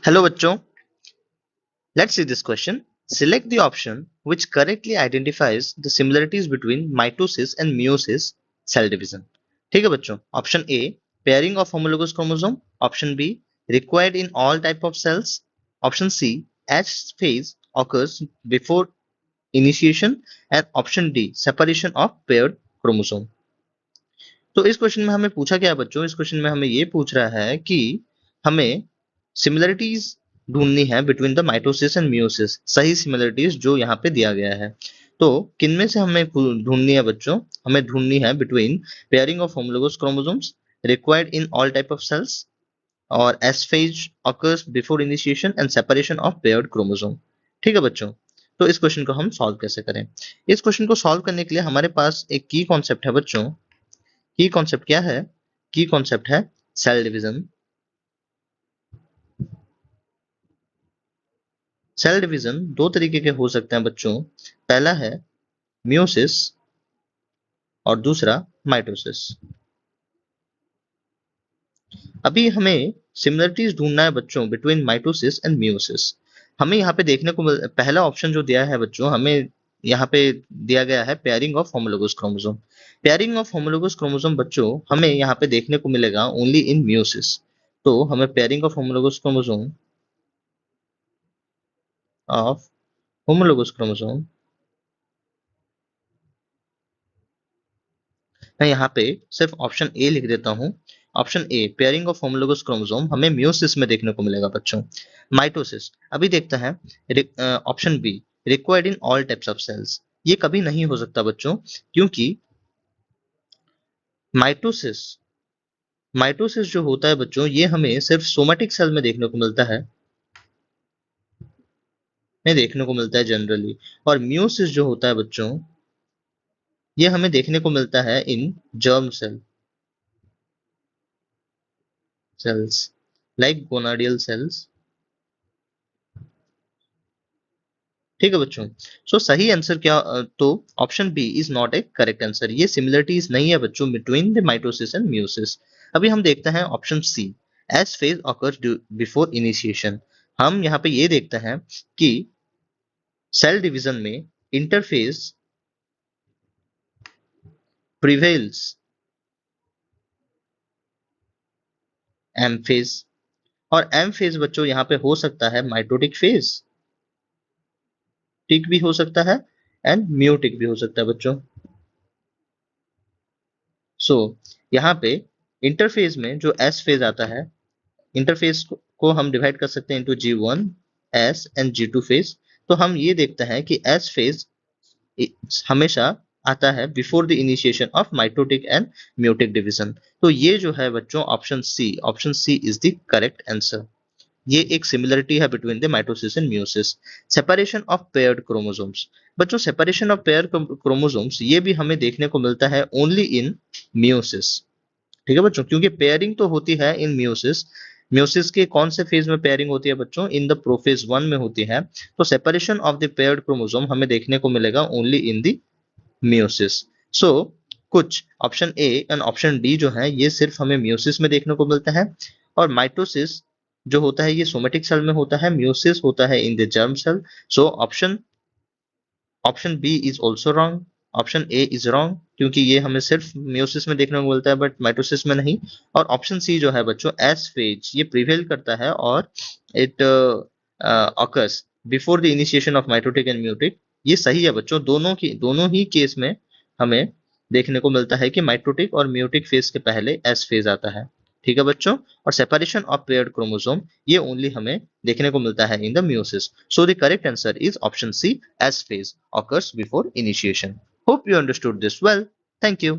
Hello बच्चों, let's see this question. Select the option which correctly identifies the similarities between mitosis and meiosis cell division. ठीक है बच्चों, option A pairing of homologous chromosome, option B required in all type of cells, option C H phase occurs before initiation and option D separation of paired chromosome. तो इस question में हमें पूछा क्या है बच्चों? इस क्वेश्चन में हमें ये पूछ रहा है कि हमें सिमिलरिटीज ढूंढनी है between the mitosis and meiosis, सही सिमिलरिटीज जो यहाँ पे दिया गया है। तो किनमें से हमें ढूंढनी है बच्चों? हमें ढूंढनी है between pairing of homologous chromosomes required in all type of cells और S phase occurs before initiation and separation of paired chromosome. ठीक है बच्चों, तो इस क्वेश्चन को हम सॉल्व कैसे करें? इस क्वेश्चन को सॉल्व करने के लिए हमारे पास एक की कॉन्सेप्ट है बच्चों। की कॉन्सेप्ट क्या है? की कॉन्सेप्ट है सेल डिवीजन। सेल डिवीजन दो तरीके के हो सकते हैं बच्चों। पहला है मियोसिस और दूसरा माइटोसिस। अभी हमें सिमिलरिटीज ढूंढना है बच्चों बिटवीन माइटोसिस एंड मियोसिस। हमें यहाँ पे देखने को पहला ऑप्शन जो दिया है बच्चों, हमें यहाँ पे दिया गया है pairing of homologous chromosome. Pairing of homologous chromosome बच्चों हमें यहाँ पे देखने को मिलेगा ओनली इन मियोसिस। तो हमें pairing of homologous chromosome of homologous chromosome, मैं यहाँ पे सिर्फ ऑप्शन ए लिख देता हूँ। Option A pairing of homologous chromosome हमें मियोसिस में देखने को मिलेगा बच्चों। माइटोसिस अभी देखते हैं। Option B required in all types of cells, ये कभी नहीं हो सकता बच्चों, क्योंकि माइटोसिस माइटोसिस जो होता है बच्चों ये हमें सिर्फ सोमेटिक सेल में देखने को मिलता है, जनरली। और मियोसिस जो होता है बच्चों ये हमें देखने को मिलता है in germ cells like gonadal cells. ठीक है बच्चों, सो सही आंसर क्या? तो option B is not a correct answer. ये सिमिलरिटीज नहीं है बच्चों between the mitosis and meiosis. अभी हम देखते हैं option C S phase occurs before initiation. हम यहाँ पे ये देखते हैं कि सेल डिवीजन में इंटरफेज प्रिवेल्स एम फेज, और एम फेज बच्चों यहाँ पे हो सकता है माइटोटिक फेज, टिक भी हो सकता है एंड म्यूटिक भी हो सकता है बच्चों। सो यहाँ पे इंटरफेज में जो एस फेज आता है, इंटरफेस को हम डिवाइड कर सकते हैं into G1 S and G2 phase. तो हम ये देखते हैं कि S फेज हमेशा आता है before the initiation of mitotic and meiotic division. तो ये जो है बच्चों option C is the correct answer. ये एक सिमिलरिटी है between the mitosis and meiosis. Separation of paired chromosomes बच्चों, सेपरेशन ऑफ पेयर क्रोमोसोम्स ये भी हमें देखने को मिलता है ओनली इन मियोसिस। ठीक है बच्चों, क्योंकि पेयरिंग तो होती है इन मियोसिस। मियोसिस के कौन से फेज में पेयरिंग होती है बच्चों? इन द प्रोफेज 1 में होती है। तो separation of the paired chromosome हमें देखने को मिलेगा ओनली इन द मियोसिस। सो कुछ option A and option D जो है ये सिर्फ हमें मियोसिस में देखने को मिलता है, और माइटोसिस जो होता है ये सोमेटिक सेल में होता है, मियोसिस होता है in the germ cell. So option B is also wrong. Option A is wrong, क्योंकि ये हमें सिर्फ मियोसिस में देखने को मिलता है बट माइटोसिस में नहीं। और ऑप्शन सी जो है बच्चों एस फेज ये प्रिवेल करता है और it occurs before the initiation of mitotic and meiotic, ये सही है बच्चों। दोनों ही केस में हमें देखने को मिलता है कि माइटोटिक और म्यूटिक फेज के पहले एस फेज आता है। ठीक है बच्चों, और सेपरेशन ऑफ पेयर्ड क्रोमोसोम ये ओनली हमें देखने को मिलता है in the meiosis. So the correct answer is option C S phase occurs before initiation. Hope you understood this well. Thank you.